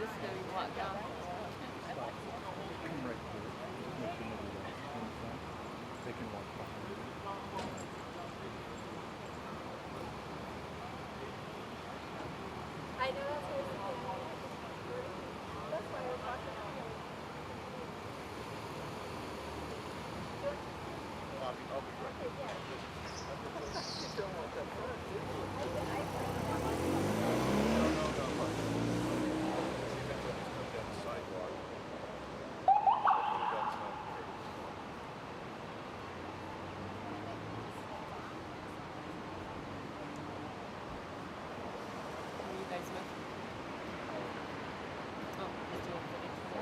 just going to walk down. Come right through. Make the middle way in front. They can walk behind you. I know that's what that's why I was talking about it. I'll be right Okay, yeah. You don't want that front, do you? I No, look. See, that's when it's come down the sidewalk. Hopefully that's not the case. Who are you guys with? Oh, let's do it for next year.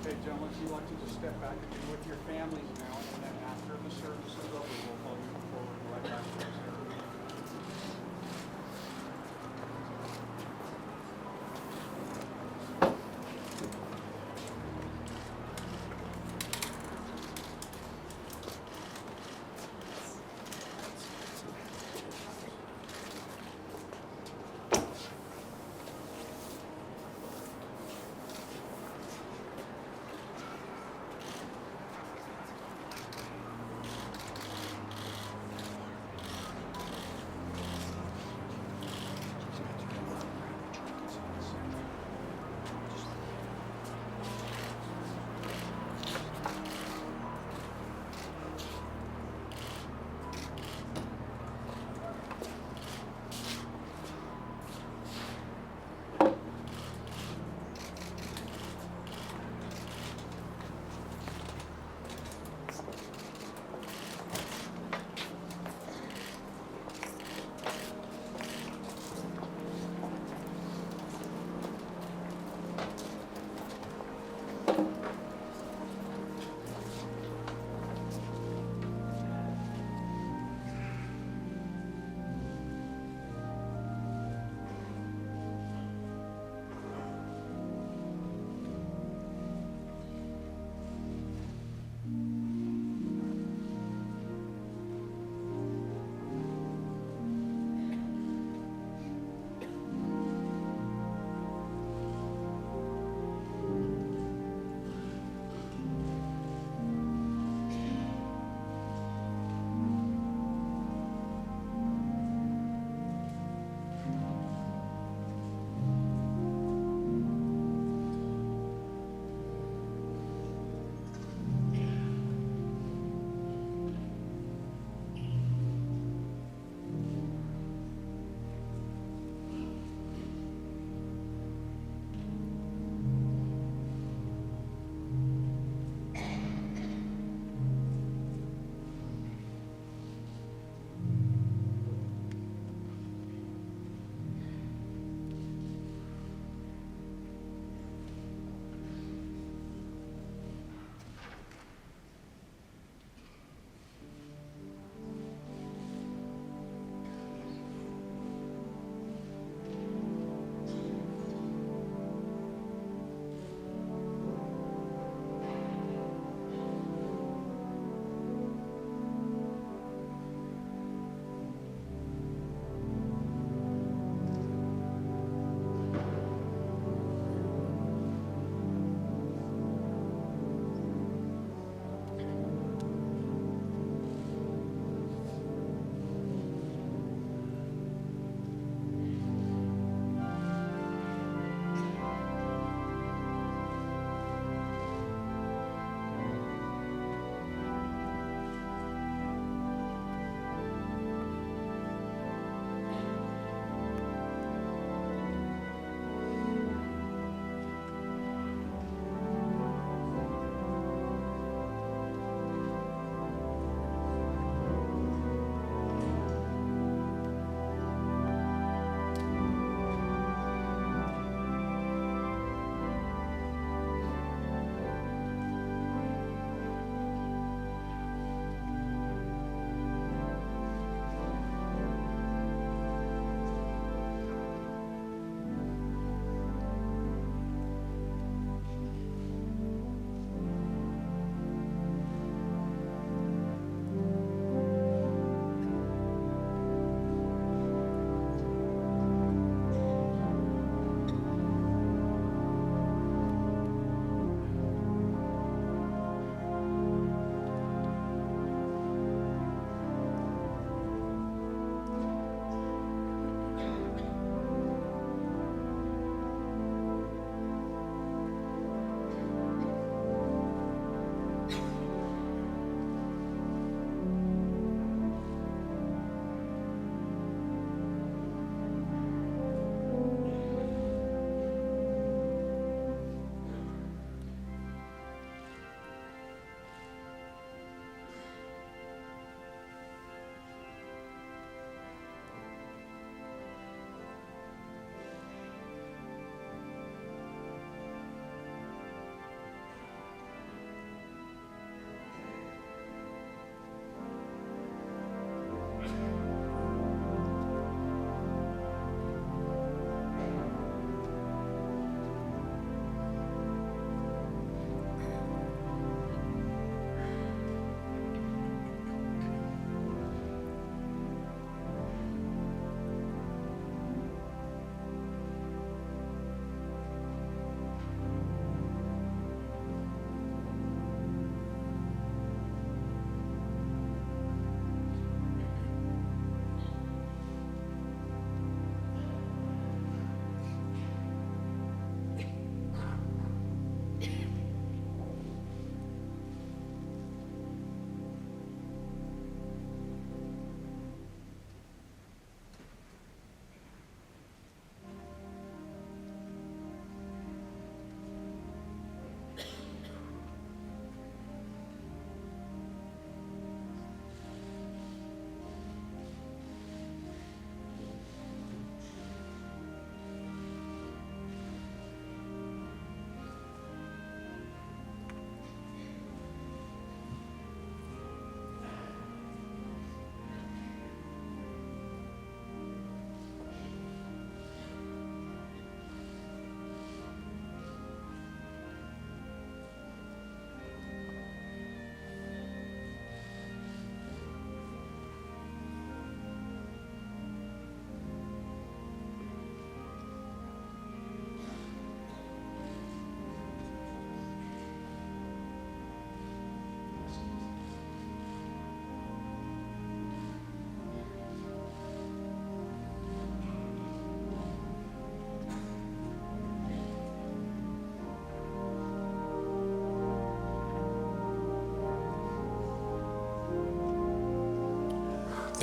Okay, gentlemen, if you'd like to just step back and be with your families now, and then after the service is over, we'll call you forward right back to the service.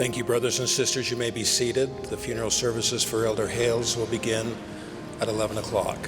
Thank you, brothers and sisters. You may be seated. The funeral services for Elder Hales will begin at 11 o'clock.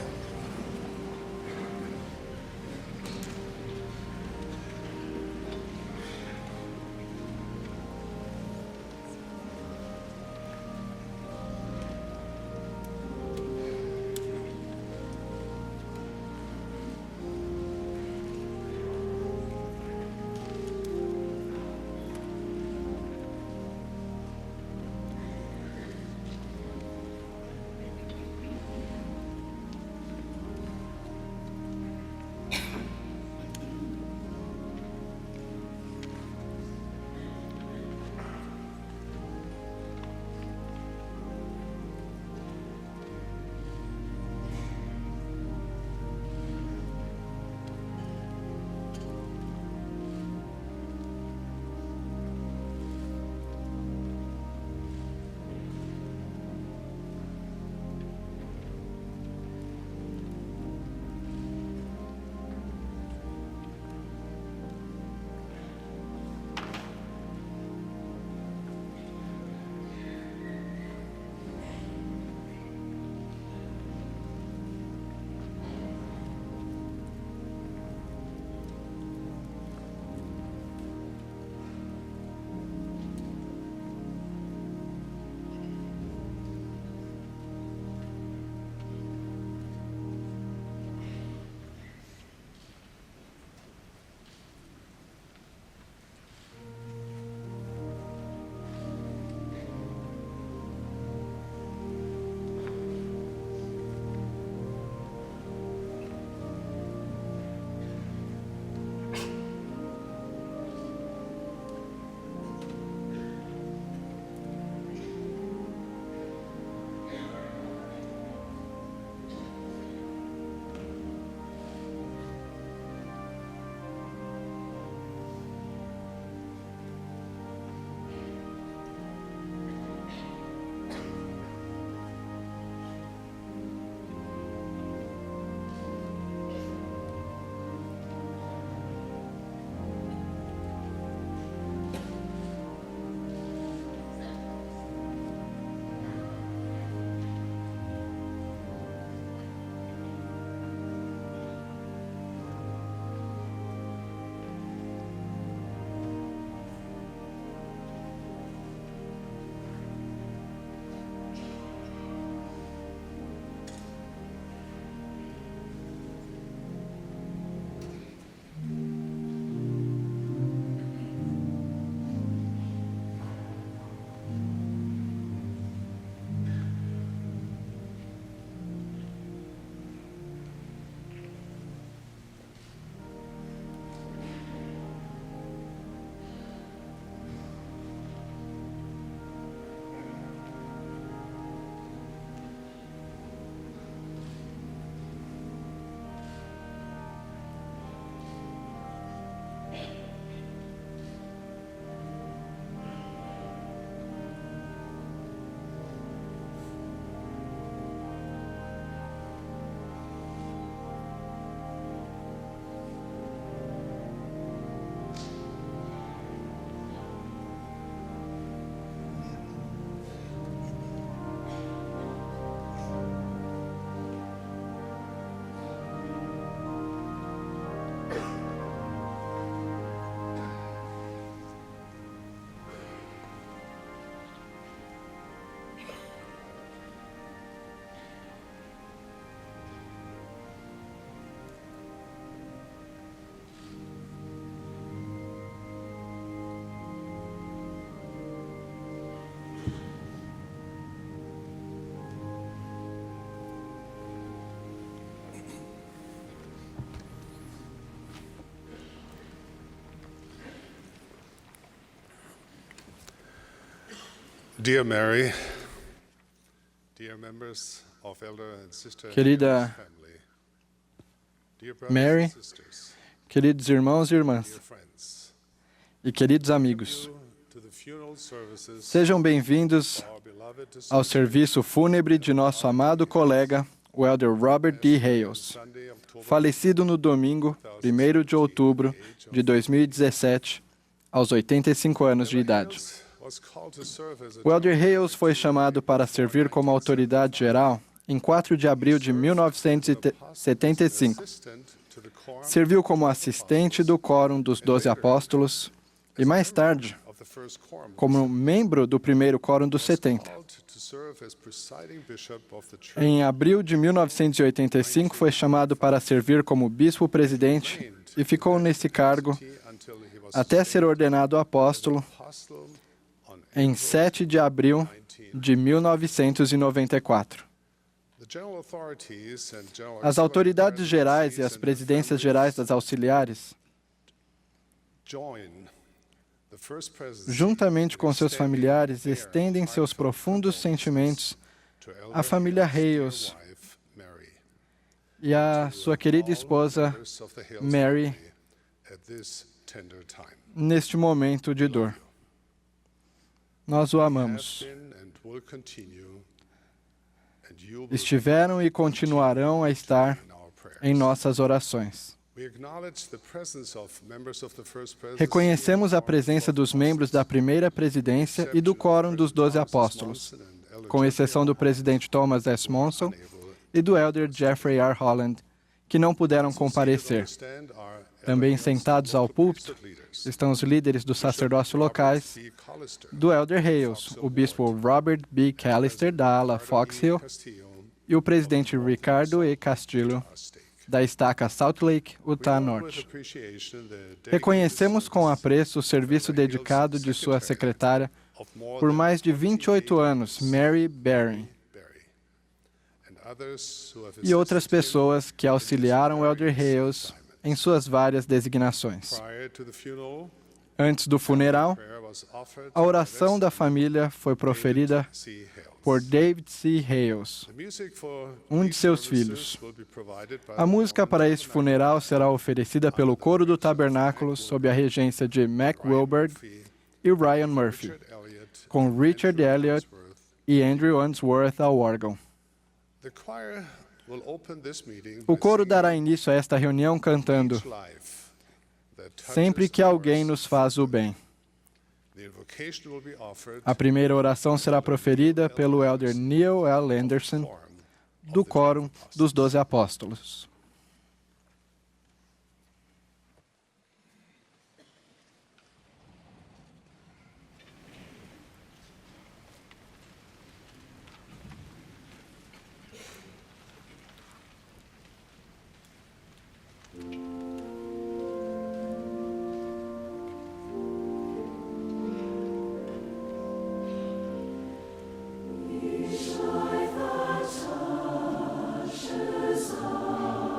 Dear Mary, dear members of Elder and Sister Querida family, dear brothers Mary, and sisters, queridos irmãos e dear irmãs friends, e queridos amigos, to the funeral services sejam bem-vindos of our beloved ao associate serviço fúnebre de nosso amado colega, o Elder Robert D. Hales, Sunday, October falecido no domingo, 1º de outubro de 2017, aos 85 anos de idade. was called to serve as a O Elder Hales foi chamado para servir como autoridade geral em 4 de abril de 1975. assistant to the quorum Serviu como assistente do Quórum dos 12 Apóstolos e, mais tarde, of the first quorum. como membro do primeiro Quórum dos 70. Called to serve as presiding bishop of the church. Em abril de 1985, foi chamado para servir como bispo-presidente e ficou nesse cargo Until he was até ser ordenado apóstolo apostle on em 7 de abril de 1994. the general authorities and general As autoridades gerais e as presidências gerais das auxiliares, join the first presidency juntamente com seus familiares, estendem seus profundos sentimentos to à família Hales wife Mary, e à sua querida esposa members of the Hales Mary family at this tender time. neste momento de dor. Nós o Have amamos. been and will continue, and you will Estiveram e continuarão a estar in our prayers. em nossas orações. We acknowledge the presence of members of the first presidency, Reconhecemos a presença dos membros da primeira presidência e do Quórum dos 12 Apóstolos, com exceção do presidente Thomas S. Monson e do elder Jeffrey R. Holland, que não puderam comparecer. Também sentados ao púlpito estão os líderes do sacerdócio locais, do elder Hales, o bispo Robert B. Callister, da ala Fox Hill, e o presidente Ricardo E. Castillo, da estaca Salt Lake, Utah Norte. Reconhecemos com apreço o serviço dedicado de sua secretária por mais de 28 anos, Mary Barron, e outras pessoas que auxiliaram o elder Hales em suas várias designações. Antes do funeral, a oração da família foi proferida por David C. Hales, um de seus filhos. A música para este funeral será oferecida pelo Coro do Tabernáculo sob a regência de Mac Wilberg e Ryan Murphy, com Richard Elliott e Andrew Unsworth ao órgão. O coro dará início a esta reunião cantando Sempre que alguém nos faz o bem. A primeira oração será proferida pelo elder Neil L. Anderson, do Quórum dos 12 Apóstolos. Life that touches us.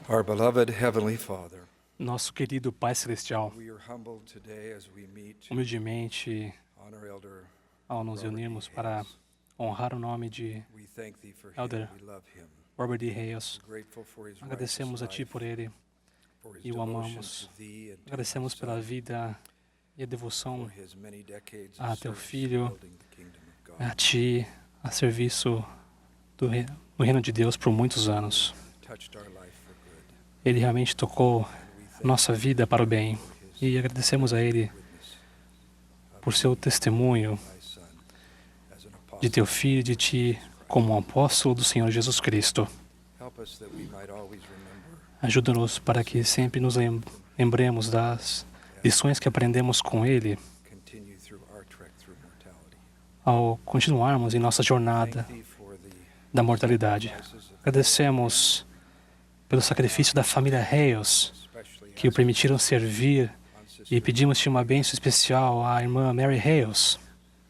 Our beloved Heavenly Father, Nosso querido Pai Celestial, we are humbled today as we meet humildemente, honor Elder. ao nos unirmos para honrar o nome de We thank thee for him. Elder We love him. Robert D. Hales, Grateful for his agradecemos a righteous Ti life, por ele for his e o devotion amamos. to thee and to Agradecemos thy pela Son, vida e a devoção for his many decades a of Teu service Filho, building the kingdom of God. a Ti, a serviço do reino de Deus por muitos anos. Touched our life for good. Ele realmente tocou And we thank nossa vida para o bem you for his e agradecemos a Ele witness of por seu testemunho thy Son as an de apostle. Teu Filho e de Ti como um apóstolo do Senhor Jesus Cristo. Help us that we might always remember Ajuda-nos para que sempre nos lembremos das lições que aprendemos com Ele continue through our trek through mortality. ao continuarmos em nossa jornada Thank thee for the da mortalidade. sacrifices of Agradecemos pelo sacrifício da família Hales, especially que o permitiram servir, on e sister pedimos-te uma bênção especial à irmã Mary Hales,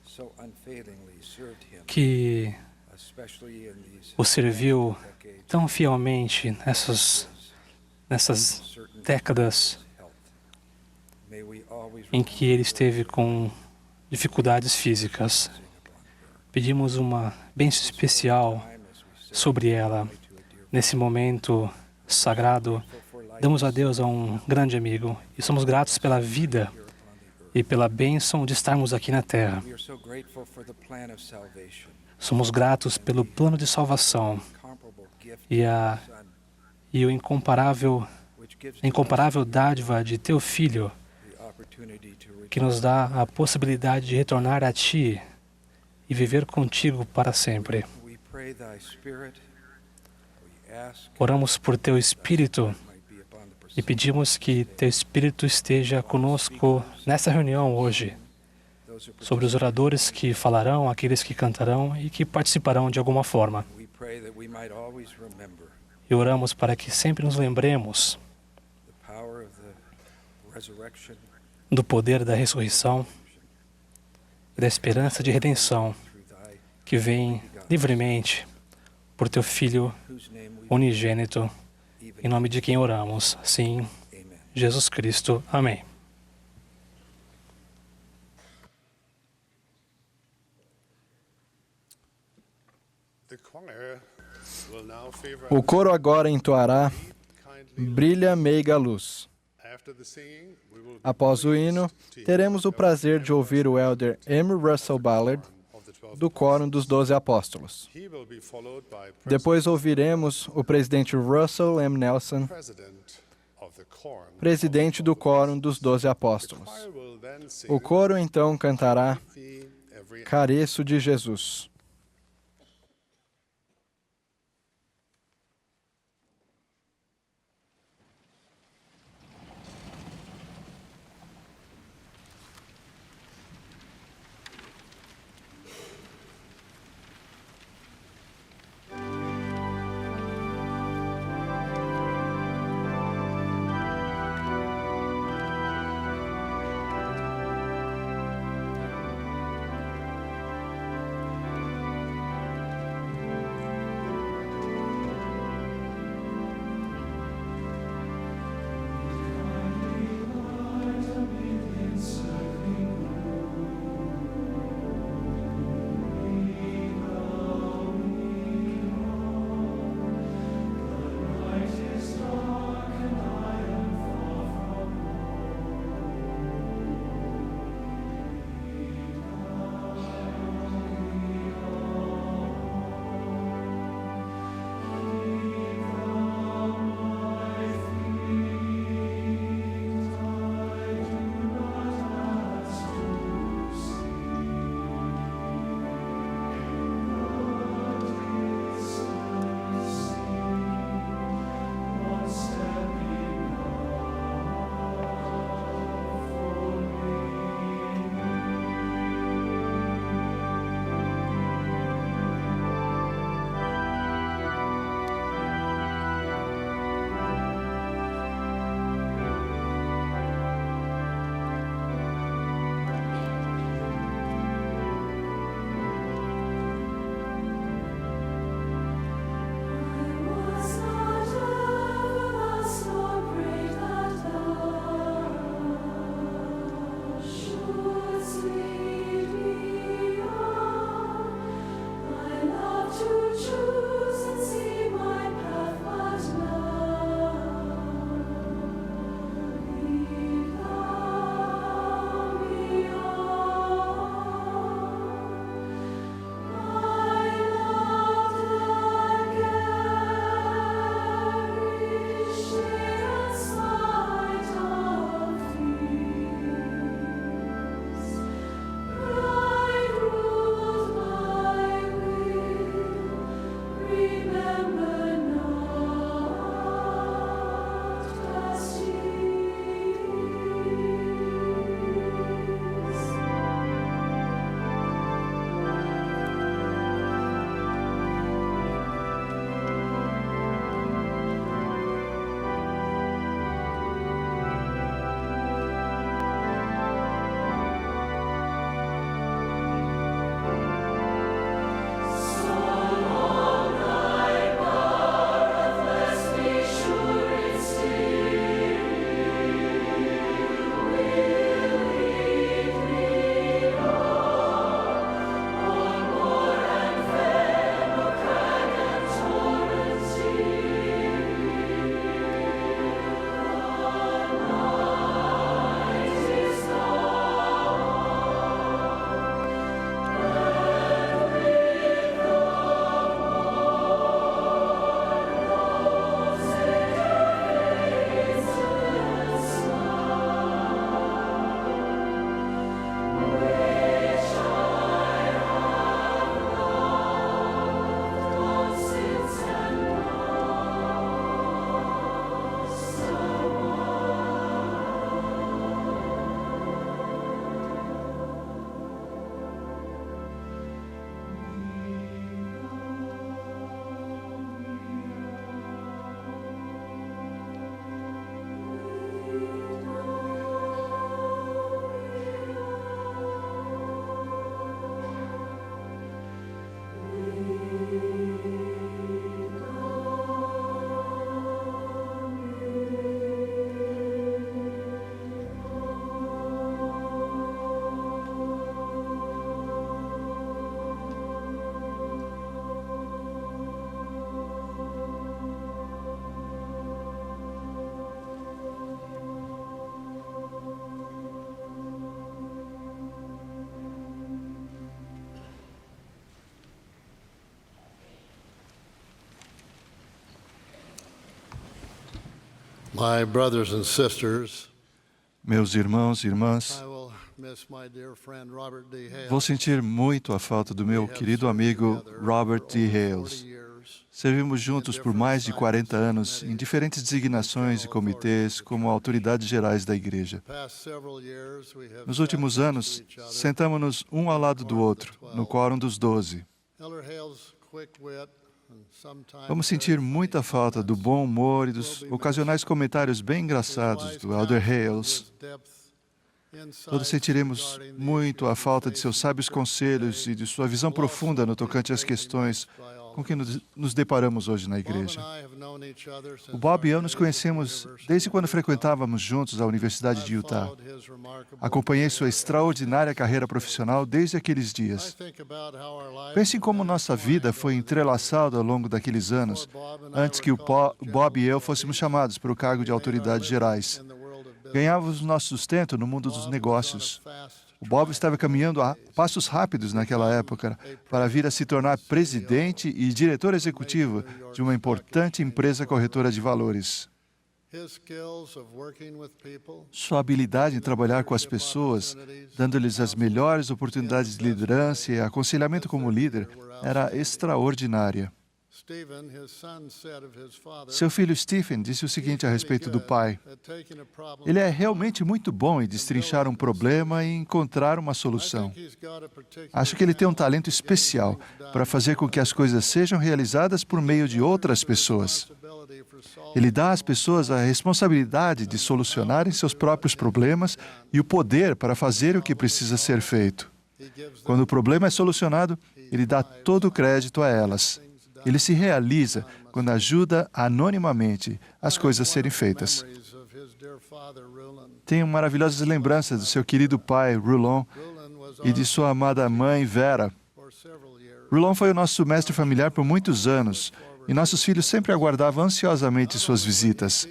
so unfailingly served him, que especially in these o serviu decades tão fielmente nessas certain décadas health. May we always em que ele esteve com dificuldades físicas. reflecting upon her. Pedimos uma bênção especial Time as we say sobre ela. goodbye to a dear Nesse momento sagrado, friend, for life damos adeus a um grande amigo e somos gratos pela vida here upon the earth. e pela bênção de estarmos aqui na Terra. We are so grateful for the plan of salvation, Somos gratos pelo plano de salvação comparable gift e of the Son, e o incomparável which gives a incomparável dádiva de Teu Filho, the opportunity to que nos dá a possibilidade de retornar a Ti e viver contigo para sempre. we pray thy spirit. We ask Oramos por Teu Espírito might be upon the e pedimos que Teu Espírito esteja conosco nessa reunião hoje, those who sobre os oradores que falarão, aqueles que cantarão e que participarão de alguma forma. we pray that we might always remember E oramos para que sempre nos lembremos the power of the resurrection do poder da ressurreição e da esperança de redenção through thy que vem livremente por Teu Filho whose name we unigênito, even em nome de quem oramos. Sim, amen. Jesus Cristo. Amém. The choir will now favor O coro agora entoará kindly. Brilha Meiga Luz. After the singing, we will be Após o hino, teremos o prazer de ouvir o elder M. Russell Ballard, of the 12. do Quórum dos 12 Apóstolos. He will be followed by Depois ouviremos o presidente Russell M. Nelson, President of the Quorum. presidente do Quórum dos 12 Apóstolos. Choir will then sing O coro então cantará Thee Every Careço de Jesus. My brothers and sisters, Meus irmãos e irmãs, I will miss my dear friend Robert D. Hales. vou sentir muito a falta do meu querido amigo Robert D. Hales. Servimos juntos por mais de 40 anos em diferentes designações e comitês como autoridades gerais da igreja. Nos últimos anos, sentamos-nos um ao lado do outro, no Quórum dos 12. Vamos sentir muita falta do bom humor e dos ocasionais comentários bem engraçados do Elder Hales. Todos sentiremos muito a falta de seus sábios conselhos e de sua visão profunda no tocante às questões com que nos deparamos hoje na igreja. O Bob e eu nos conhecemos desde quando frequentávamos juntos a Universidade de Utah. Acompanhei sua extraordinária carreira profissional desde aqueles dias. Pense em como nossa vida foi entrelaçada ao longo daqueles anos, antes que o Bob e eu fôssemos chamados para o cargo de autoridades gerais. Ganhávamos nosso sustento no mundo dos negócios. O Bob estava caminhando a passos rápidos naquela época para vir a se tornar presidente e diretor executivo de uma importante empresa corretora de valores. Sua habilidade em trabalhar com as pessoas, dando-lhes as melhores oportunidades de liderança e aconselhamento como líder, era extraordinária. Seu filho Stephen disse o seguinte a respeito do pai: ele é realmente muito bom em destrinchar um problema e encontrar uma solução. Acho que ele tem um talento especial para fazer com que as coisas sejam realizadas por meio de outras pessoas. Ele dá às pessoas a responsabilidade de solucionarem seus próprios problemas e o poder para fazer o que precisa ser feito. Quando o problema é solucionado, ele dá todo o crédito a elas. Ele se realiza quando ajuda anonimamente as coisas a serem feitas. Tenho maravilhosas lembranças do seu querido pai, Rulon, e de sua amada mãe, Vera. Rulon foi o nosso mestre familiar por muitos anos, e nossos filhos sempre aguardavam ansiosamente suas visitas.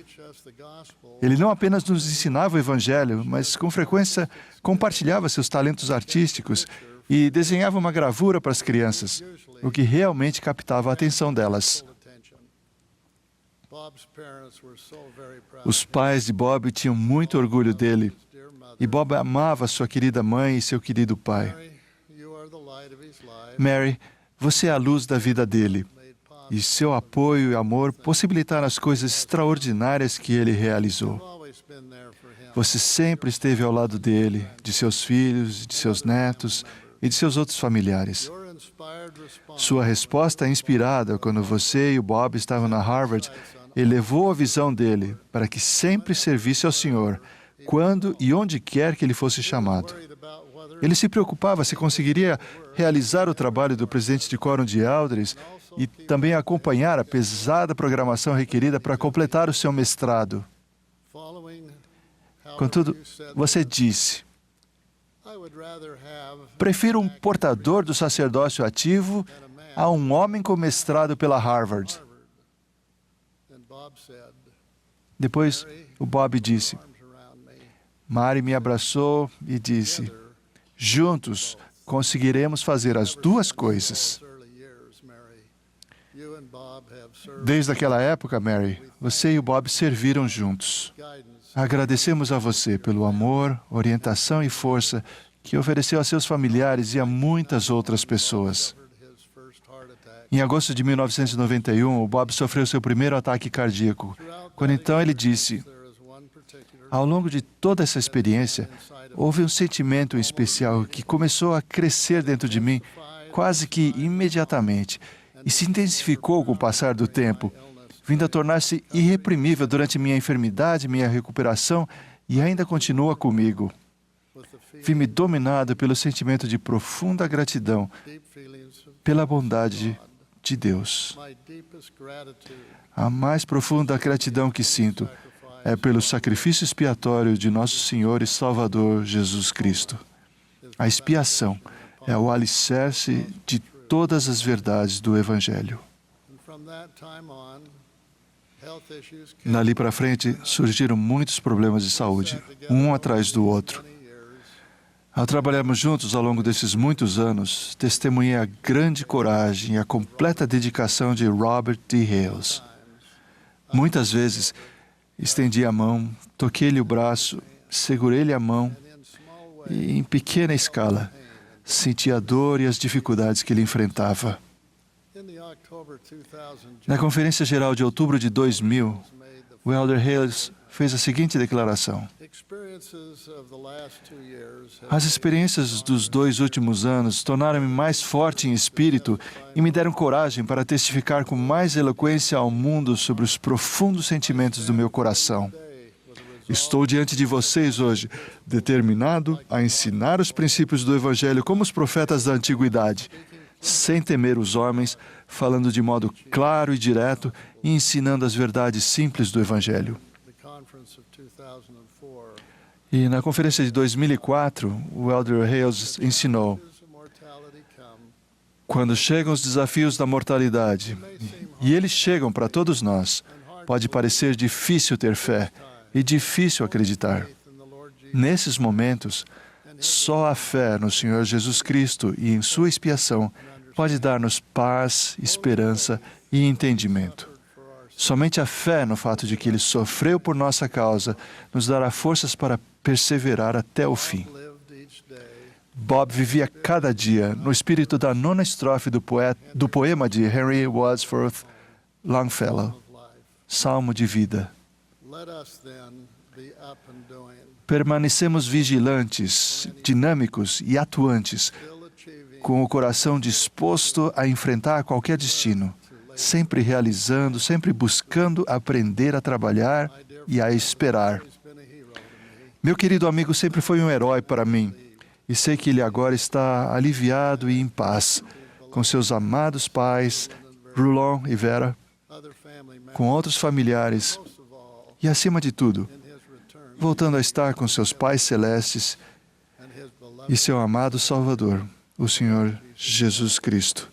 Ele não apenas nos ensinava o Evangelho, mas com frequência compartilhava seus talentos artísticos e desenhava uma gravura para as crianças, o que realmente captava a atenção delas. Os pais de Bob tinham muito orgulho dele, e Bob amava sua querida mãe e seu querido pai. Mary, você é a luz da vida dele, e seu apoio e amor possibilitaram as coisas extraordinárias que ele realizou. Você sempre esteve ao lado dele, de seus filhos, de seus netos e de seus outros familiares. Sua resposta inspirada quando você e o Bob estavam na Harvard elevou a visão dele para que sempre servisse ao Senhor, quando e onde quer que ele fosse chamado. Ele se preocupava se conseguiria realizar o trabalho do presidente de quórum de elders e também acompanhar a pesada programação requerida para completar o seu mestrado. Contudo, você disse: prefiro um portador do sacerdócio ativo a um homem com mestrado pela Harvard. Depois, o Bob disse, Mary me abraçou e disse, juntos conseguiremos fazer as duas coisas. Desde aquela época, Mary, você e o Bob serviram juntos. Agradecemos a você pelo amor, orientação e força que ofereceu a seus familiares e a muitas outras pessoas. Em agosto de 1991, o Bob sofreu seu primeiro ataque cardíaco, quando então ele disse, ao longo de toda essa experiência, houve um sentimento especial que começou a crescer dentro de mim quase que imediatamente e se intensificou com o passar do tempo, vindo a tornar-se irreprimível durante minha enfermidade, minha recuperação e ainda continua comigo. Vi-me dominado pelo sentimento de profunda gratidão pela bondade de Deus. A mais profunda gratidão que sinto é pelo sacrifício expiatório de nosso Senhor e Salvador Jesus Cristo. A expiação é o alicerce de todas as verdades do Evangelho. Dali para frente, surgiram muitos problemas de saúde, um atrás do outro. Ao trabalharmos juntos ao longo desses muitos anos, testemunhei a grande coragem e a completa dedicação de Robert D. Hales. Muitas vezes, Estendi a mão, toquei-lhe o braço, segurei-lhe a mão e, em pequena escala, senti a dor e as dificuldades que ele enfrentava. Na Conferência Geral de outubro de 2000, o Elder Hales fez a seguinte declaração: as experiências dos 2 últimos anos tornaram-me mais forte em espírito e me deram coragem para testificar com mais eloquência ao mundo sobre os profundos sentimentos do meu coração. Estou diante de vocês hoje, determinado a ensinar os princípios do Evangelho como os profetas da antiguidade, sem temer os homens, falando de modo claro e direto e ensinando as verdades simples do Evangelho. E na conferência de 2004, o Elder Hales ensinou: quando chegam os desafios da mortalidade, e eles chegam para todos nós, pode parecer difícil ter fé e difícil acreditar. Nesses momentos, só a fé no Senhor Jesus Cristo e em sua expiação pode dar-nos paz, esperança e entendimento. Somente a fé no fato de que Ele sofreu por nossa causa nos dará forças para perseverar até o fim. Bob vivia cada dia no espírito da 9ª estrofe do poema de Henry Wadsworth Longfellow, Salmo de Vida. Permanecemos vigilantes, dinâmicos e atuantes, com o coração disposto a enfrentar qualquer destino, sempre realizando, sempre buscando aprender a trabalhar e a esperar. Meu querido amigo sempre foi um herói para mim, e sei que ele agora está aliviado e em paz, com seus amados pais, Rulon e Vera, com outros familiares, e acima de tudo, voltando a estar com seus pais celestes e seu amado Salvador, o Senhor Jesus Cristo,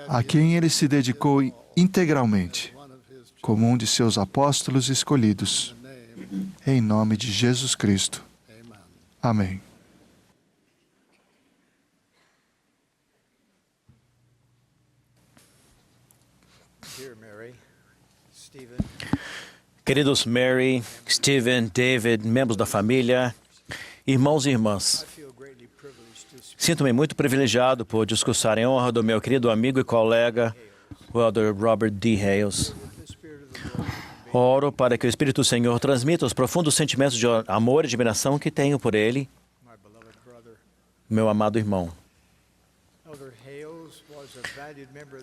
a quem ele se dedicou integralmente, como um de seus apóstolos escolhidos, em nome de Jesus Cristo. Amém. Queridos Mary, Stephen, David, membros da família, irmãos e irmãs, sinto-me muito privilegiado por discursar em honra do meu querido amigo e colega, o Elder Robert D. Hales. Oro para que o Espírito do Senhor transmita os profundos sentimentos de amor e admiração que tenho por ele, meu amado irmão.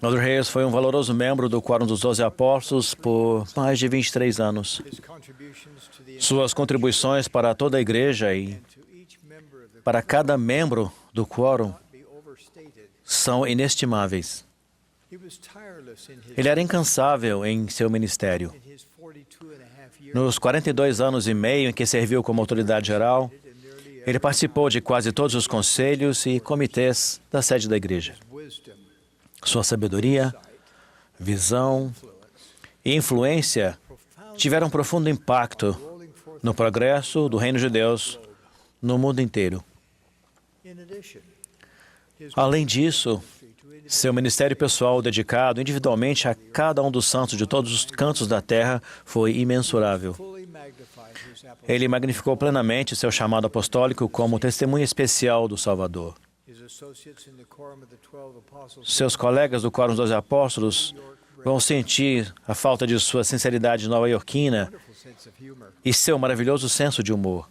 Elder Hales foi um valoroso membro do Quórum dos 12 Apóstolos por mais de 23 anos. Suas contribuições para toda a igreja e para cada membro do Quórum são inestimáveis. Ele era incansável em seu ministério. Nos 42 anos e meio em que serviu como autoridade geral, ele participou de quase todos os conselhos e comitês da sede da igreja. Sua sabedoria, visão e influência tiveram um profundo impacto no progresso do reino de Deus no mundo inteiro. Além disso, seu ministério pessoal dedicado individualmente a cada um dos santos de todos os cantos da terra foi imensurável. Ele magnificou plenamente seu chamado apostólico como testemunha especial do Salvador. Seus colegas do Quórum dos 12 Apóstolos vão sentir a falta de sua sinceridade nova-iorquina e seu maravilhoso senso de humor.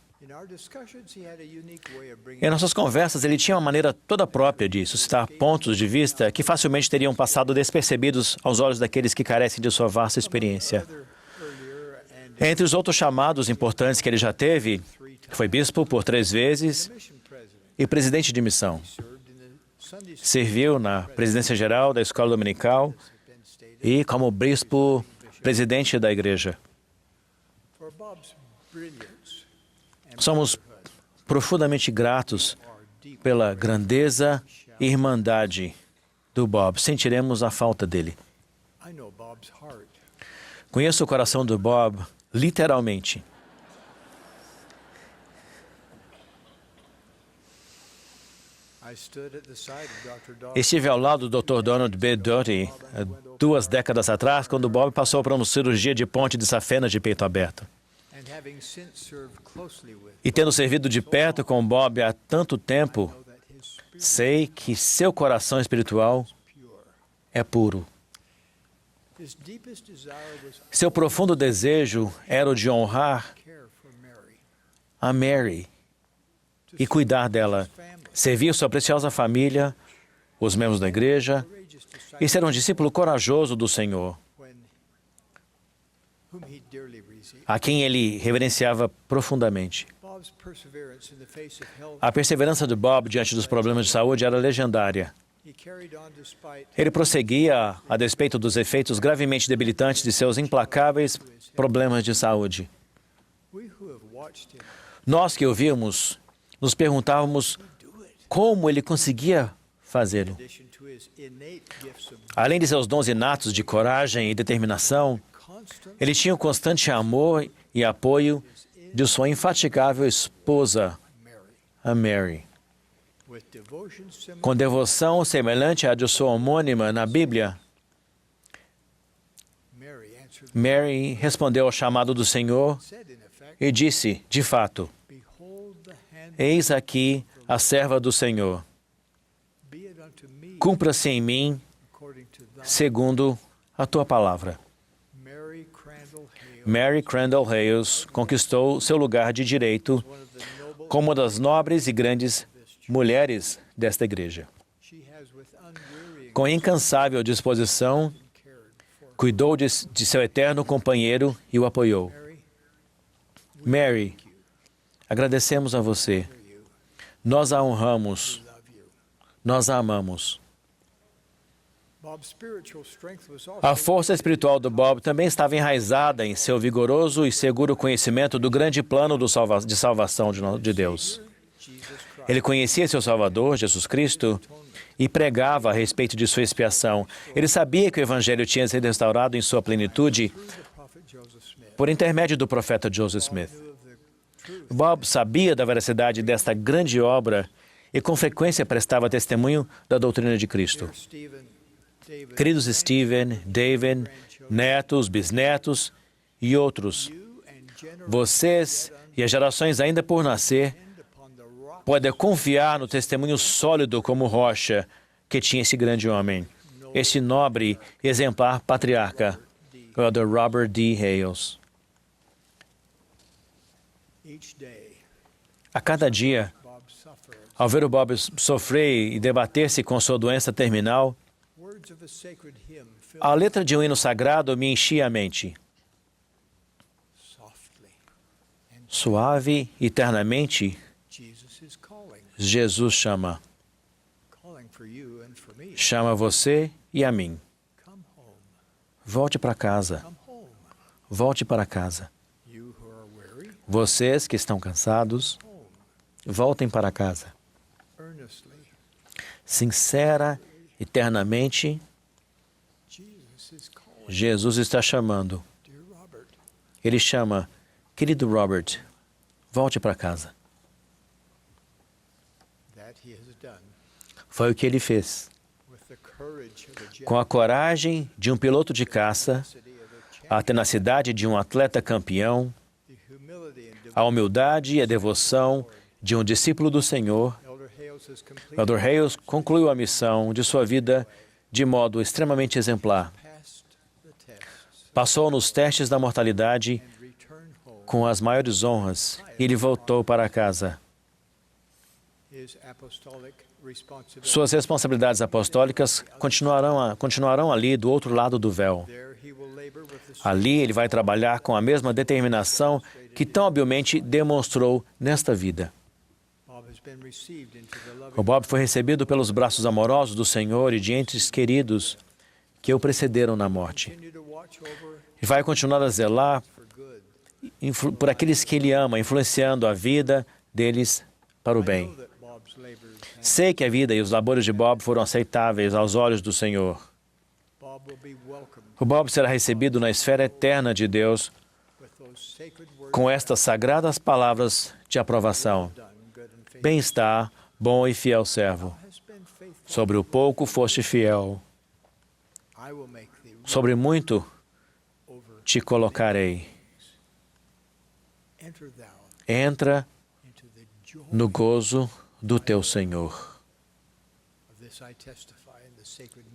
Em nossas conversas, ele tinha uma maneira toda própria de suscitar pontos de vista que facilmente teriam passado despercebidos aos olhos daqueles que carecem de sua vasta experiência. Entre os outros chamados importantes que ele já teve, foi bispo por 3 vezes e presidente de missão. Serviu na presidência geral da escola dominical e como bispo presidente da igreja. Somos profundamente gratos pela grandeza e irmandade do Bob. Sentiremos a falta dele. Conheço o coração do Bob, literalmente. Estive ao lado do Dr. Donald B. Doty 2 décadas atrás, quando Bob passou por uma cirurgia de ponte de safena de peito aberto. E tendo servido de perto com Bob há tanto tempo, sei que seu coração espiritual é puro. Seu profundo desejo era o de honrar a Mary e cuidar dela, servir sua preciosa família, os membros da igreja e ser um discípulo corajoso do Senhor, a quem ele reverenciava profundamente. A perseverança de Bob diante dos problemas de saúde era legendária. Ele prosseguia a despeito dos efeitos gravemente debilitantes de seus implacáveis problemas de saúde. Nós que o vimos, nos perguntávamos como ele conseguia fazê-lo. Além de seus dons inatos de coragem e determinação, ele tinha um constante amor e apoio de sua infatigável esposa, a Mary. Com devoção semelhante à de sua homônima na Bíblia, Mary respondeu ao chamado do Senhor e disse, de fato, eis aqui a serva do Senhor. Cumpra-se em mim segundo a tua palavra. Mary Crandall Hales conquistou seu lugar de direito como uma das nobres e grandes mulheres desta igreja. Com incansável disposição, cuidou de seu eterno companheiro e o apoiou. Mary, agradecemos a você. Nós a honramos. Nós a amamos. A força espiritual do Bob também estava enraizada em seu vigoroso e seguro conhecimento do grande plano de salvação de Deus. Ele conhecia seu Salvador, Jesus Cristo, e pregava a respeito de sua expiação. Ele sabia que o Evangelho tinha sido restaurado em sua plenitude por intermédio do profeta Joseph Smith. Bob sabia da veracidade desta grande obra e com frequência prestava testemunho da doutrina de Cristo. Queridos Stephen, David, netos, bisnetos e outros, vocês e as gerações ainda por nascer podem confiar no testemunho sólido como rocha que tinha esse grande homem, este nobre e exemplar patriarca, o Elder Robert D. Hales. A cada dia, ao ver o Bob sofrer e debater-se com sua doença terminal, a letra de um hino sagrado me enchia a mente. Suave e eternamente, Jesus chama. Chama você e a mim. Volte para casa. Volte para casa. Vocês que estão cansados, voltem para casa. Sincera, eternamente, Jesus está chamando. Ele chama, querido Robert, volte para casa. Foi o que ele fez. Com a coragem de um piloto de caça, a tenacidade de um atleta campeão, a humildade e a devoção de um discípulo do Senhor, Elder Hales concluiu a missão de sua vida de modo extremamente exemplar. Passou nos testes da mortalidade com as maiores honras e ele voltou para casa. Suas responsabilidades apostólicas continuarão ali do outro lado do véu. Ali ele vai trabalhar com a mesma determinação que tão habilmente demonstrou nesta vida. O Bob foi recebido pelos braços amorosos do Senhor e de entes queridos que o precederam na morte. E vai continuar a zelar por aqueles que ele ama, influenciando a vida deles para o bem. Sei que a vida e os labores de Bob foram aceitáveis aos olhos do Senhor. O Bob será recebido na esfera eterna de Deus com estas sagradas palavras de aprovação. Bem está, Bom e fiel servo. Sobre o pouco foste fiel. Sobre muito te colocarei. Entra no gozo do teu Senhor.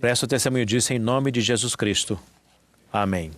Presto testemunho disso em nome de Jesus Cristo. Amém.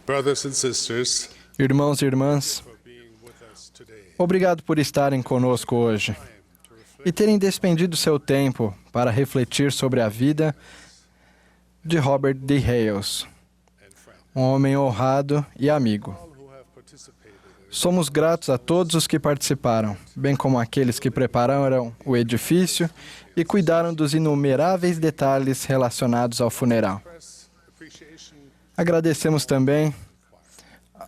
Brothers and sisters, Irmãos e irmãs, obrigado por estarem conosco hoje e terem despendido seu tempo para refletir sobre a vida de Robert D. Hales, um homem honrado e amigo. Somos gratos a todos os que participaram, bem como aqueles que prepararam o edifício e cuidaram dos inumeráveis detalhes relacionados ao funeral. Agradecemos também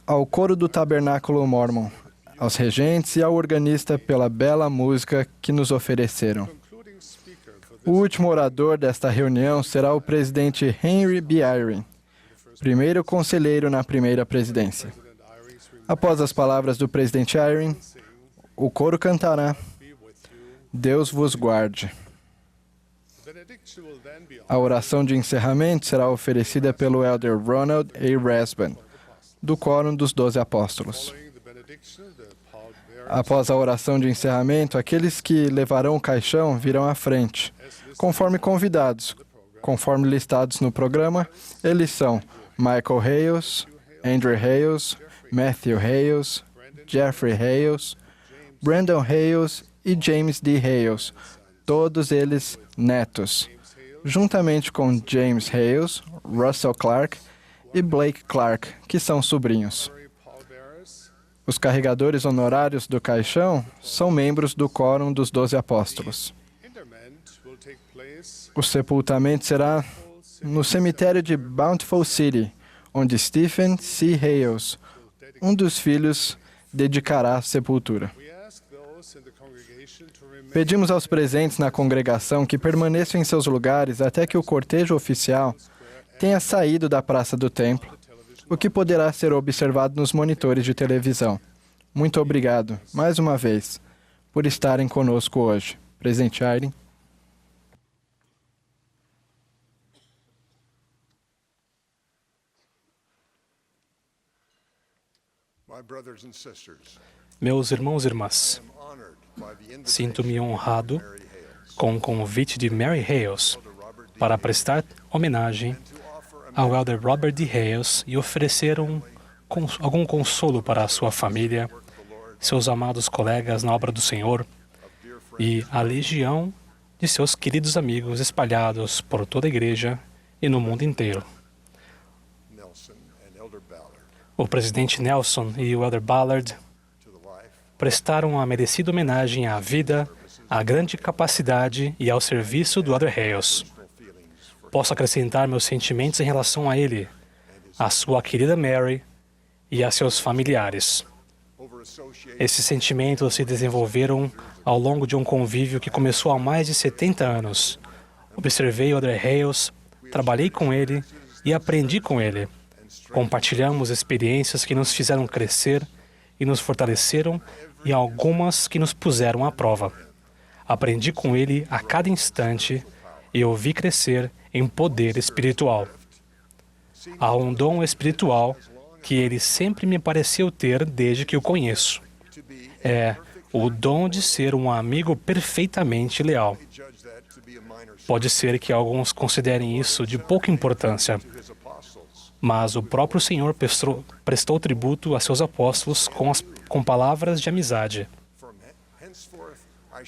ao coro do Tabernáculo Mormon, aos regentes e ao organista pela bela música que nos ofereceram. O último orador desta reunião será o presidente Henry B. Eyring, primeiro conselheiro na primeira presidência. Após as palavras do presidente Eyring, o coro cantará "Deus vos guarde". A oração de encerramento será oferecida pelo elder Ronald A. Rasband, do Quórum dos 12 Apóstolos. Após a oração de encerramento, aqueles que levarão o caixão virão à frente, conforme convidados. Conforme listados no programa, eles são Michael Hales, Andrew Hales, Matthew Hales, Jeffrey Hales, Brandon Hales e James D. Hales, todos eles netos, juntamente com James Hales, Russell Clark e Blake Clark, que são sobrinhos. Os carregadores honorários do caixão são membros do Quórum dos 12 Apóstolos. O sepultamento será no cemitério de Bountiful City, onde Stephen C. Hales, um dos filhos, dedicará a sepultura. Pedimos aos presentes na congregação que permaneçam em seus lugares até que o cortejo oficial tenha saído da praça do templo, o que poderá ser observado nos monitores de televisão. Muito obrigado, mais uma vez, por estarem conosco hoje. Presidente Eyring. Meus irmãos e irmãs, sinto-me honrado com o convite de Mary Hales para prestar homenagem ao elder Robert D. Hales e oferecer algum consolo para a sua família, seus amados colegas na obra do Senhor e a legião de seus queridos amigos espalhados por toda a igreja e no mundo inteiro. O presidente Nelson e o elder Ballard prestaram a merecida homenagem à vida, à grande capacidade e ao serviço do elder Hales. Posso acrescentar meus sentimentos em relação a ele, a sua querida Mary e a seus familiares. Esses sentimentos se desenvolveram ao longo de um convívio que começou há mais de 70 anos. Observei o elder Hales, trabalhei com ele e aprendi com ele. Compartilhamos experiências que nos fizeram crescer e nos fortaleceram e algumas que nos puseram à prova. Aprendi com ele a cada instante e o vi crescer em poder espiritual. Há um dom espiritual que ele sempre me pareceu ter desde que o conheço. É o dom de ser um amigo perfeitamente leal. Pode ser que alguns considerem isso de pouca importância, mas o próprio Senhor prestou tributo a seus apóstolos com palavras de amizade.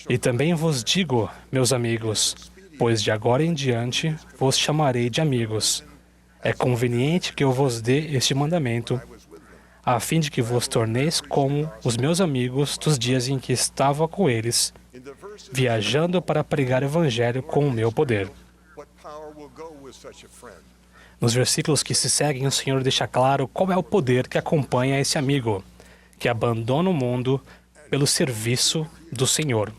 E também vos digo, meus amigos, pois de agora em diante vos chamarei de amigos. É conveniente que eu vos dê este mandamento, a fim de que vos torneis como os meus amigos dos dias em que estava com eles, viajando para pregar o evangelho com o meu poder. Nos versículos que se seguem, o Senhor deixa claro qual é o poder que acompanha esse amigo, que abandona o mundo pelo serviço do Senhor.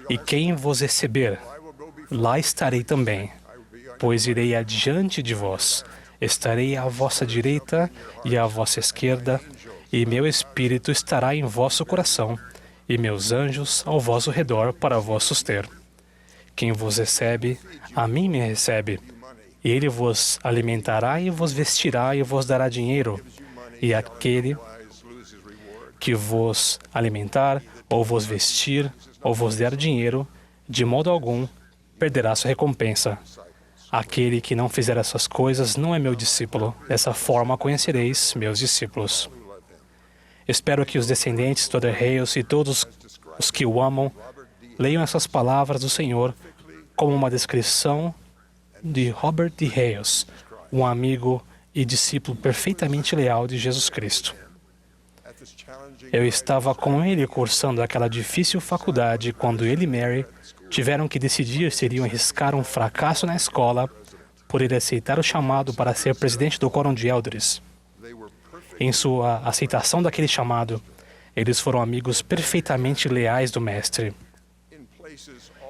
E quem vos receber, lá estarei também, pois irei adiante de vós. Estarei à vossa direita e à vossa esquerda, e meu espírito estará em vosso coração, e meus anjos ao vosso redor para vos suster. Quem vos recebe, a mim me recebe. Ele vos alimentará e vos vestirá e vos dará dinheiro. E aquele que vos alimentar, ou vos vestir, ou vos der dinheiro, de modo algum perderá sua recompensa. Aquele que não fizer essas coisas não é meu discípulo. Dessa forma conhecereis meus discípulos. Espero que os descendentes do Elder Hales e todos os que o amam leiam essas palavras do Senhor como uma descrição de Robert D. Hales, um amigo e discípulo perfeitamente leal de Jesus Cristo. Eu estava com ele cursando aquela difícil faculdade quando ele e Mary tiveram que decidir se iriam arriscar um fracasso na escola por ele aceitar o chamado para ser presidente do Quórum de Elders. Em sua aceitação daquele chamado, eles foram amigos perfeitamente leais do Mestre.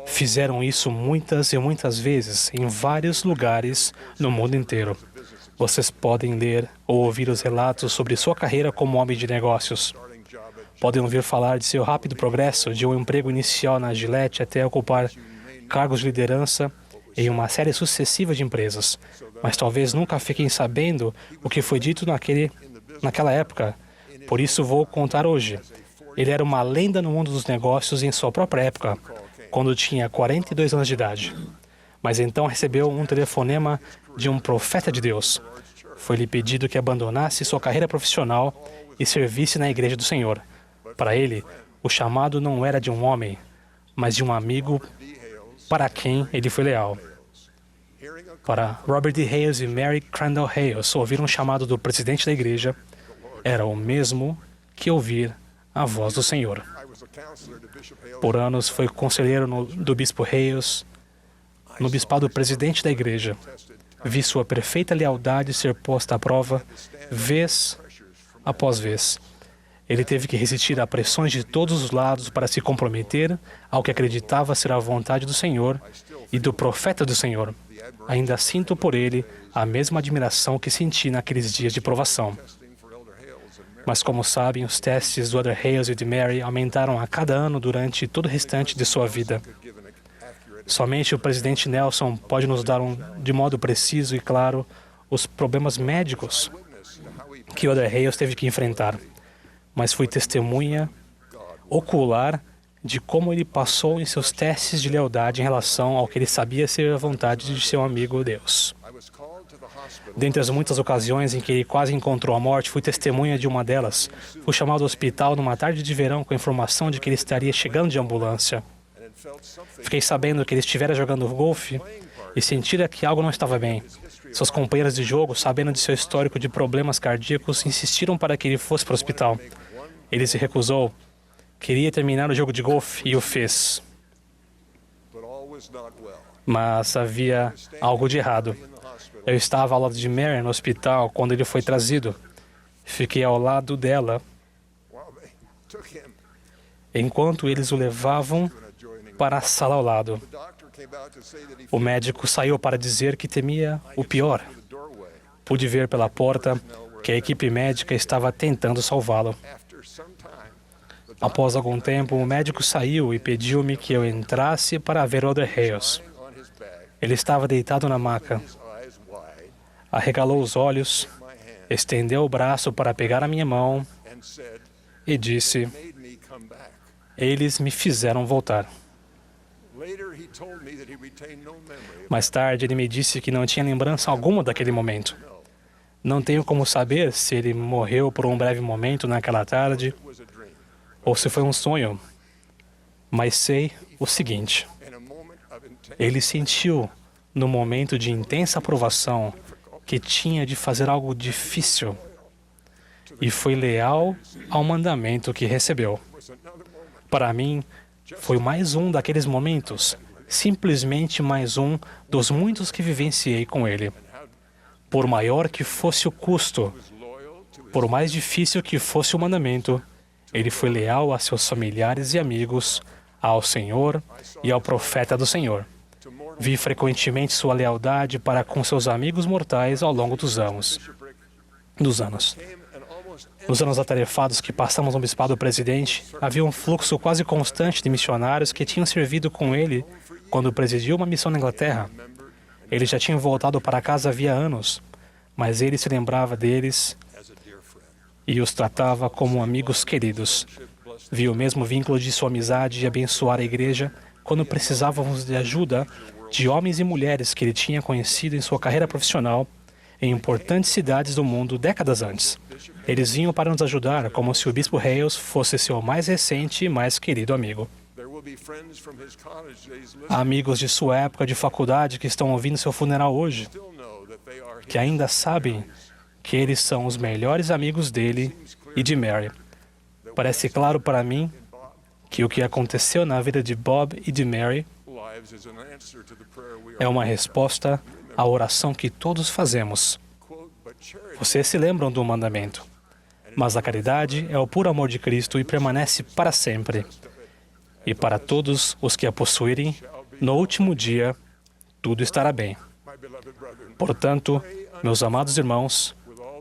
Fizeram isso muitas e muitas vezes em vários lugares no mundo inteiro. Vocês podem ler ou ouvir os relatos sobre sua carreira como homem de negócios. Podem ouvir falar de seu rápido progresso de um emprego inicial na Gillette até ocupar cargos de liderança em uma série sucessiva de empresas. Mas talvez nunca fiquem sabendo o que foi dito naquela época. Por isso vou contar hoje. Ele era uma lenda no mundo dos negócios em sua própria época, quando tinha 42 anos de idade. Mas então recebeu um telefonema de um profeta de Deus. Foi-lhe pedido que abandonasse sua carreira profissional e servisse na Igreja do Senhor. Para ele, o chamado não era de um homem, mas de um amigo para quem ele foi leal. Para Robert D. Hales e Mary Crandall Hales, ouvir um chamado do presidente da igreja era o mesmo que ouvir a voz do Senhor. Por anos, foi conselheiro do bispo Hales, no bispado presidente da igreja. Vi sua perfeita lealdade ser posta à prova, vez após vez. Ele teve que resistir a pressões de todos os lados para se comprometer ao que acreditava ser a vontade do Senhor e do profeta do Senhor. Ainda sinto por ele a mesma admiração que senti naqueles dias de provação. Mas, como sabem, os testes do Elder Hales e de Mary aumentaram a cada ano durante todo o restante de sua vida. Somente o presidente Nelson pode nos dar de modo preciso e claro os problemas médicos que o Elder Hales teve que enfrentar. Mas fui testemunha ocular de como ele passou em seus testes de lealdade em relação ao que ele sabia ser a vontade de seu amigo Deus. Dentre as muitas ocasiões em que ele quase encontrou a morte, fui testemunha de uma delas. Fui chamado ao hospital numa tarde de verão com a informação de que ele estaria chegando de ambulância. Fiquei sabendo que ele estivera jogando golfe e sentira que algo não estava bem. Seus companheiros de jogo, sabendo de seu histórico de problemas cardíacos, insistiram para que ele fosse para o hospital. Ele se recusou. Queria terminar o jogo de golfe e o fez. Mas havia algo de errado. Eu estava ao lado de Mary no hospital quando ele foi trazido. Fiquei ao lado dela enquanto eles o levavam para a sala ao lado. O médico saiu para dizer que temia o pior. Pude ver pela porta que a equipe médica estava tentando salvá-lo. Após algum tempo, o médico saiu e pediu-me que eu entrasse para ver o Elder Hales. Ele estava deitado na maca. Arregalou os olhos, estendeu o braço para pegar a minha mão e disse: "Eles me fizeram voltar." Mais tarde, ele me disse que não tinha lembrança alguma daquele momento. Não tenho como saber se ele morreu por um breve momento naquela tarde ou se foi um sonho, mas sei o seguinte: ele sentiu, no momento de intensa provação, que tinha de fazer algo difícil e foi leal ao mandamento que recebeu. Para mim, foi mais um daqueles momentos, simplesmente mais um dos muitos que vivenciei com ele. Por maior que fosse o custo, por mais difícil que fosse o mandamento, ele foi leal a seus familiares e amigos, ao Senhor e ao profeta do Senhor. Vi frequentemente sua lealdade para com seus amigos mortais ao longo dos anos. Nos anos atarefados que passamos no bispado presidente, havia um fluxo quase constante de missionários que tinham servido com ele quando presidiu uma missão na Inglaterra. Ele já tinha voltado para casa havia anos, mas ele se lembrava deles e os tratava como amigos queridos. Vi o mesmo vínculo de sua amizade e abençoar a igreja quando precisávamos de ajuda de homens e mulheres que ele tinha conhecido em sua carreira profissional em importantes cidades do mundo décadas antes. Eles vinham para nos ajudar, como se o Bispo Hales fosse seu mais recente e mais querido amigo. Há amigos de sua época de faculdade que estão ouvindo seu funeral hoje, que ainda sabem que eles são os melhores amigos dele e de Mary. Parece claro para mim que o que aconteceu na vida de Bob e de Mary é uma resposta à oração que todos fazemos. Vocês se lembram do mandamento. Mas a caridade é o puro amor de Cristo e permanece para sempre. E para todos os que a possuírem, no último dia, tudo estará bem. Portanto, meus amados irmãos,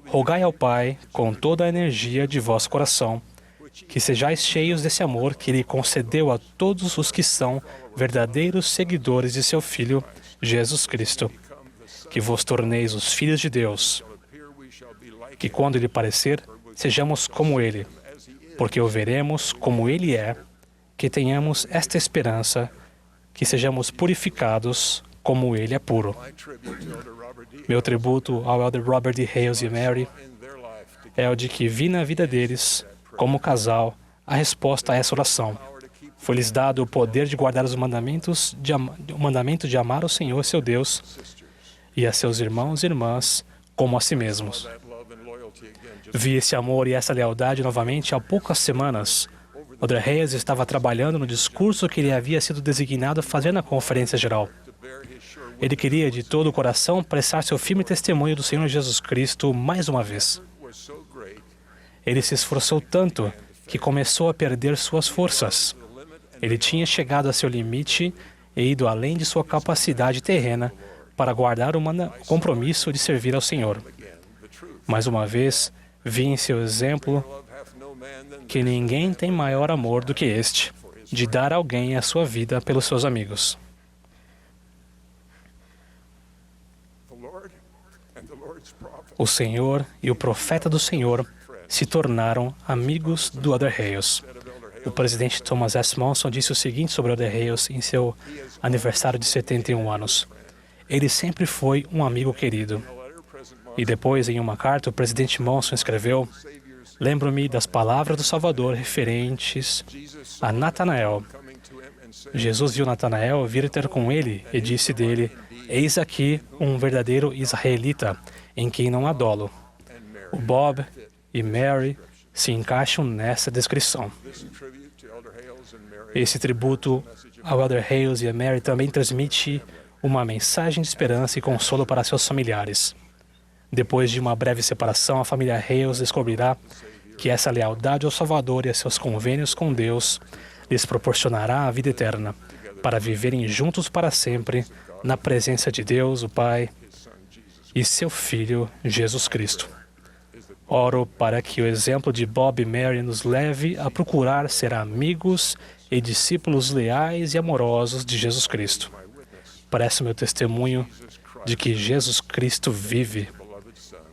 rogai ao Pai com toda a energia de vosso coração, que sejais cheios desse amor que Ele concedeu a todos os que são verdadeiros seguidores de seu Filho, Jesus Cristo. Que vos torneis os filhos de Deus, que quando Ele parecer, sejamos como Ele, porque o veremos como Ele é, que tenhamos esta esperança, que sejamos purificados como Ele é puro. Meu tributo ao Elder Robert D. Hales e Mary é o de que vi na vida deles, como casal, a resposta a essa oração. Foi-lhes dado o poder de guardar os mandamentos, o mandamento de amar o Senhor, seu Deus, e a seus irmãos e irmãs como a si mesmos. Vi esse amor e essa lealdade novamente há poucas semanas. Elder Hales estava trabalhando no discurso que ele havia sido designado a fazer na Conferência Geral. Ele queria, de todo o coração, prestar seu firme testemunho do Senhor Jesus Cristo mais uma vez. Ele se esforçou tanto que começou a perder suas forças. Ele tinha chegado a seu limite e ido além de sua capacidade terrena para guardar o compromisso de servir ao Senhor. Mais uma vez, vi em seu exemplo que ninguém tem maior amor do que este, de dar a alguém a sua vida pelos seus amigos. O Senhor e o profeta do Senhor se tornaram amigos do Elder Hales. O presidente Thomas S. Monson disse o seguinte sobre o Elder Hales em seu aniversário de 71 anos. Ele sempre foi um amigo querido. E depois, em uma carta, o presidente Monson escreveu: lembro-me das palavras do Salvador referentes a Natanael. Jesus viu Natanael vir ter com ele e disse dele: eis aqui um verdadeiro israelita, em quem não há dolo. O Bob e Mary se encaixam nessa descrição. Esse tributo ao Elder Hales e a Mary também transmite uma mensagem de esperança e consolo para seus familiares. Depois de uma breve separação, a família Hales descobrirá que essa lealdade ao Salvador e a seus convênios com Deus lhes proporcionará a vida eterna, para viverem juntos para sempre na presença de Deus, o Pai, e seu Filho, Jesus Cristo. Oro para que o exemplo de Bob e Mary nos leve a procurar ser amigos e discípulos leais e amorosos de Jesus Cristo. Parece meu testemunho de que Jesus Cristo vive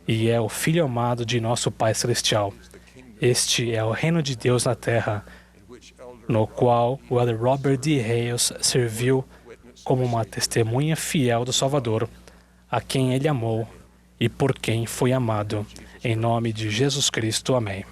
e é o Filho amado de nosso Pai Celestial. Este é o reino de Deus na terra, no qual o Elder Robert D. Hales serviu como uma testemunha fiel do Salvador, a quem ele amou e por quem foi amado. Em nome de Jesus Cristo. Amém.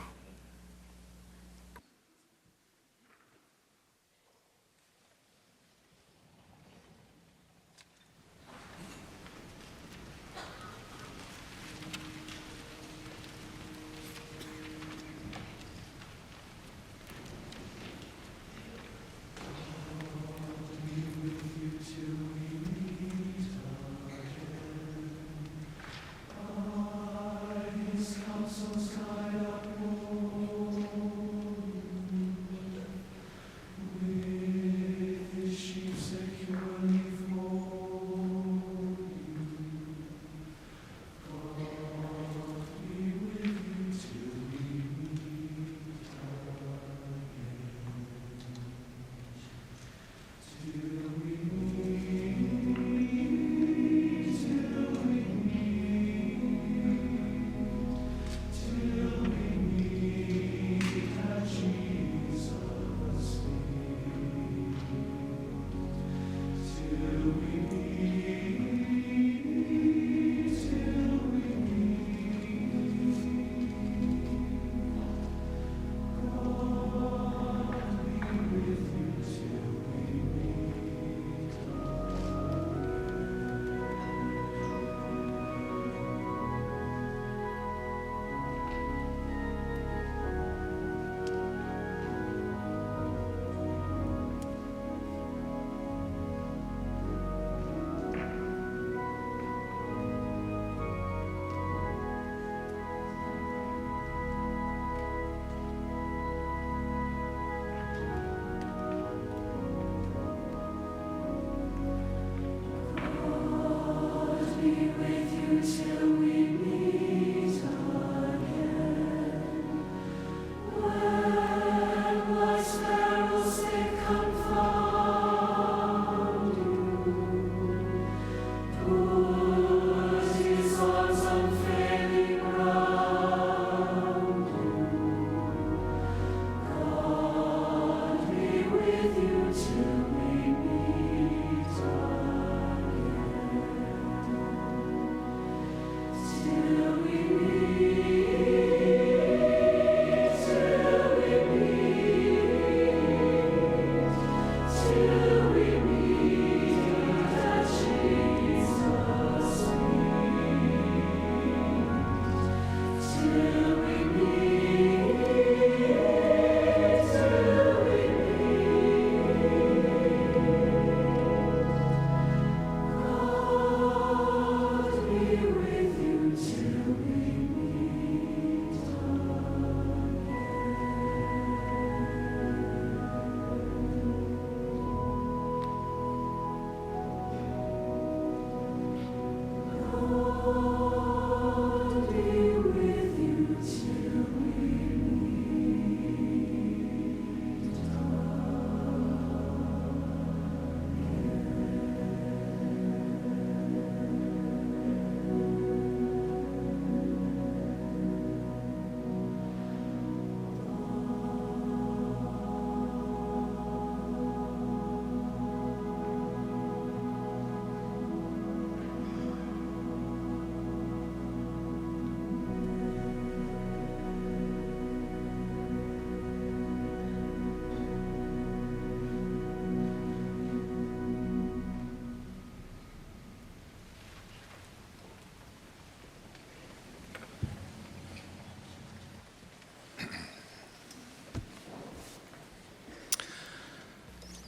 Counsels guide upward.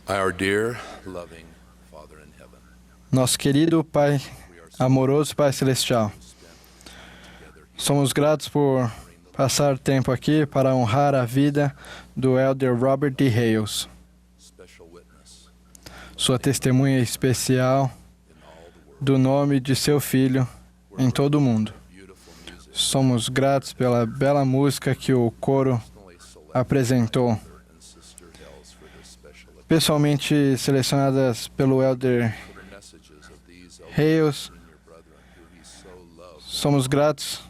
Our dear, loving Father in heaven, Nosso querido Pai, amoroso Pai Celestial, somos gratos por passar tempo aqui para honrar a vida do Elder Robert D. Hales, sua testemunha especial do nome de seu filho em todo o mundo. Somos gratos pela bela música que o coro apresentou, pessoalmente selecionadas pelo Elder Hales. Somos gratos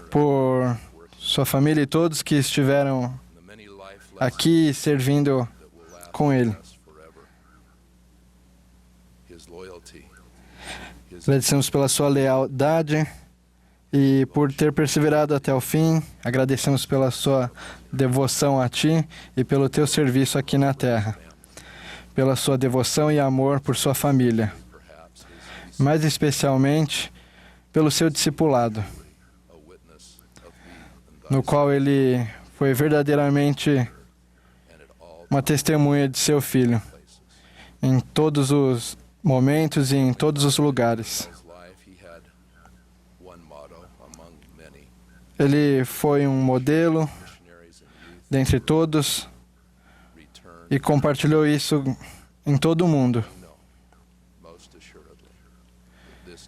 por sua família e todos que estiveram aqui servindo com ele. Agradecemos pela sua lealdade e por ter perseverado até o fim. Agradecemos pela sua devoção a Ti e pelo Teu serviço aqui na Terra, pela sua devoção e amor por sua família, mais especialmente pelo seu discipulado, no qual ele foi verdadeiramente uma testemunha de seu Filho em todos os momentos e em todos os lugares. Ele foi um modelo dentre todos e compartilhou isso em todo o mundo.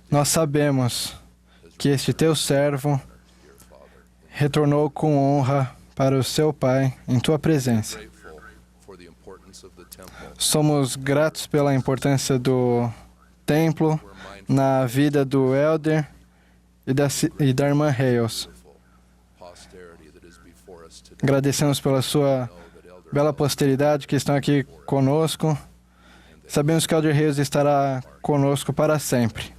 Nós sabemos que este teu servo retornou com honra para o seu Pai em tua presença. Somos gratos pela importância do templo na vida do Elder e da irmã Hales. Agradecemos pela sua bela posteridade que estão aqui conosco. Sabemos que o Elder Hales estará conosco para sempre.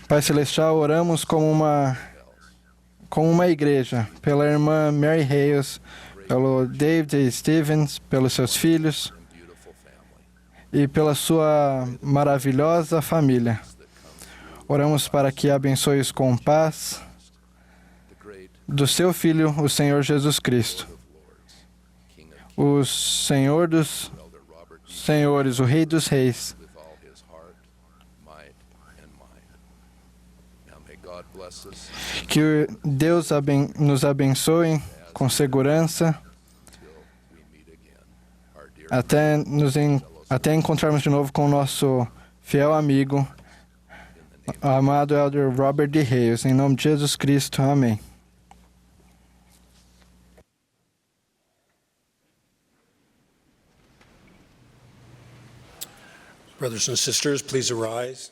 Pai Celestial, oramos como uma igreja, pela irmã Mary Hales, pelo David Stevens, pelos seus filhos e pela sua maravilhosa família. Oramos para que abençoe-os com paz do seu Filho, o Senhor Jesus Cristo, o Senhor dos Senhores, o Rei dos Reis. Que Deus nos abençoe com segurança Até encontrarmos de novo com o nosso fiel amigo, amado Elder Robert D. Hales. Em nome de Jesus Cristo, amém. Brothers and sisters, please arise.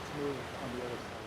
let's move on the other side.